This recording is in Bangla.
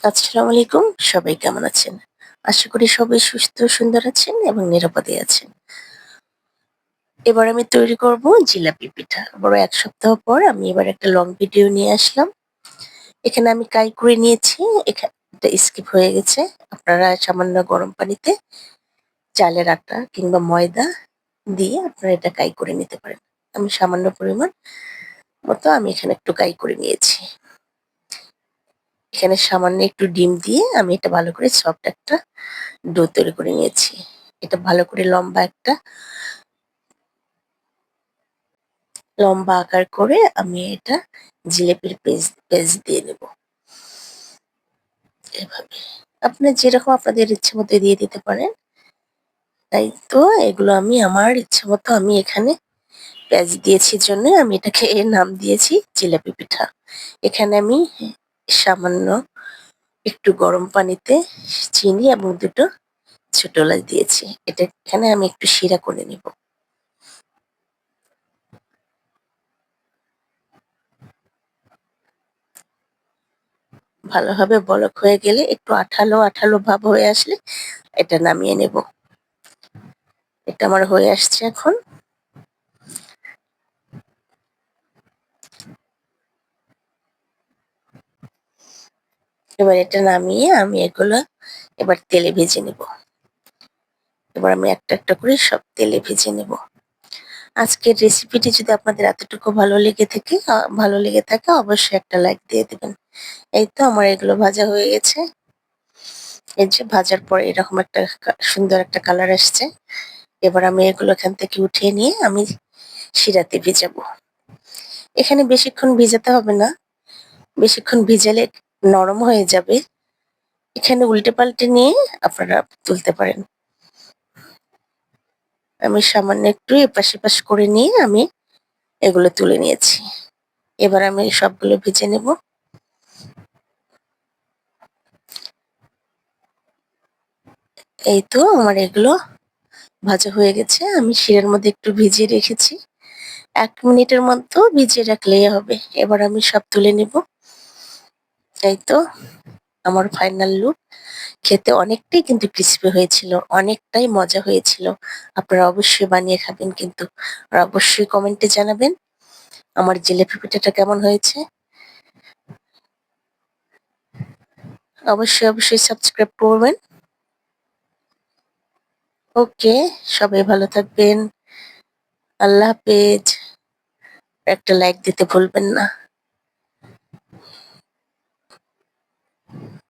আসসালামু আলাইকুম। সবাই কেমন আছেন? আশা করি সবাই সুস্থ সুন্দর আছেন এবং নিরাপদে আছেন। এবার আমি তৈরি করব জিলাপি পিঠা। আবারও ১ সপ্তাহ পর আমি এবার একটা লং ভিডিও নিয়ে আসলাম। এখানে আমি কাই করে নিয়েছি। এটা স্কিপ হয়ে গেছে। আপনারা সামান্য গরম পানিতে চালের আটা কিংবা ময়দা দিয়ে আপনারা এটা কাই করে নিতে পারেন। আমি সামান্য পরিমাণ মতো আমি এখানে একটু কাই করে নিয়েছি। এখানে সামান্য একটু ডিম দিয়ে আমি এটা ভালো করে সফট একটা ডো তৈরি করে নিয়েছি। এটা ভালো করে লম্বা আকার করে আমি এটা জিলাপির পেজ দিয়ে নেব। এভাবে। আপনার যেরকম আপনাদের ইচ্ছেমতো দিয়ে দিতে পারেন। তাই তো এগুলো আমি আমার ইচ্ছেমতো আমি এখানে পেঁয়াজ দিয়েছি জন্যে আমি এটাকে এর নাম দিয়েছি জিলাপি পিঠা। এখানে আমি সামান্য একটু গরম পানিতে চিনি এবং ২ টো ছোট এলাচ দিয়েছি। এটা এখানে আমি একটু শিরা করে নিব। ভালোভাবে বলক হয়ে গেলে একটু আঠালো ভাব হয়ে আসলে এটা নামিয়ে নেব। এটা আমার হয়ে আসছে এখন। এবার এটা নামিয়ে আমি এগুলো এবার তেলে ভেজে নেব। এবার আমি একটা করে সব তেলে ভেজে নেব। আজকের রেসিপিটি যদি আপনাদের এতটুকু ভালো লেগে থাকে অবশ্যই একটা লাইক দিয়ে দিবেন। এই তো আমার এগুলো ভাজা হয়ে গেছে। এই যে ভাজার পর এরকম একটা সুন্দর একটা কালার আসছে। এবার আমি এগুলো এখান থেকে উঠিয়ে নিয়ে আমি শিরাতে ভেজাবো। এখানে বেশিক্ষণ ভিজাতে হবে না। বেশিক্ষণ ভিজালে নরম হয়ে যাবে। এখানে উল্টে-পাল্টে নিয়ে আপনারা তুলতে পারেন। আমি সামান্য একটু এপাশ-ওপাশ করে নিয়ে আমি এগুলো তুলে নিয়েছি। এবার আমি সবগুলো ভেজে নেব। এই তো আমার এগুলো ভাজা হয়ে গেছে। আমি শিরার মধ্যে একটু ভিজিয়ে রেখেছি। ১ মিনিটের মতো ভিজিয়ে রাখলেই হবে। এবার আমি সব তুলে নেব। এই তো আমার ফাইনাল লুক। খেতে অনেকটাই কিন্তু ক্রিসপি হয়েছিল। অনেকটাই মজা হয়েছিল। আপনারা অবশ্যই বানিয়ে খাবেন কিন্তু। আর অবশ্যই কমেন্টে জানাবেন আমার জিলাপি পিঠাটা কেমন হয়েছে। অবশ্যই সাবস্ক্রাইব করবেন। ওকে, সবাই ভালো থাকবেন। আল্লাহ হাফেজ। একটা লাইক দিতে ভুলবেন না।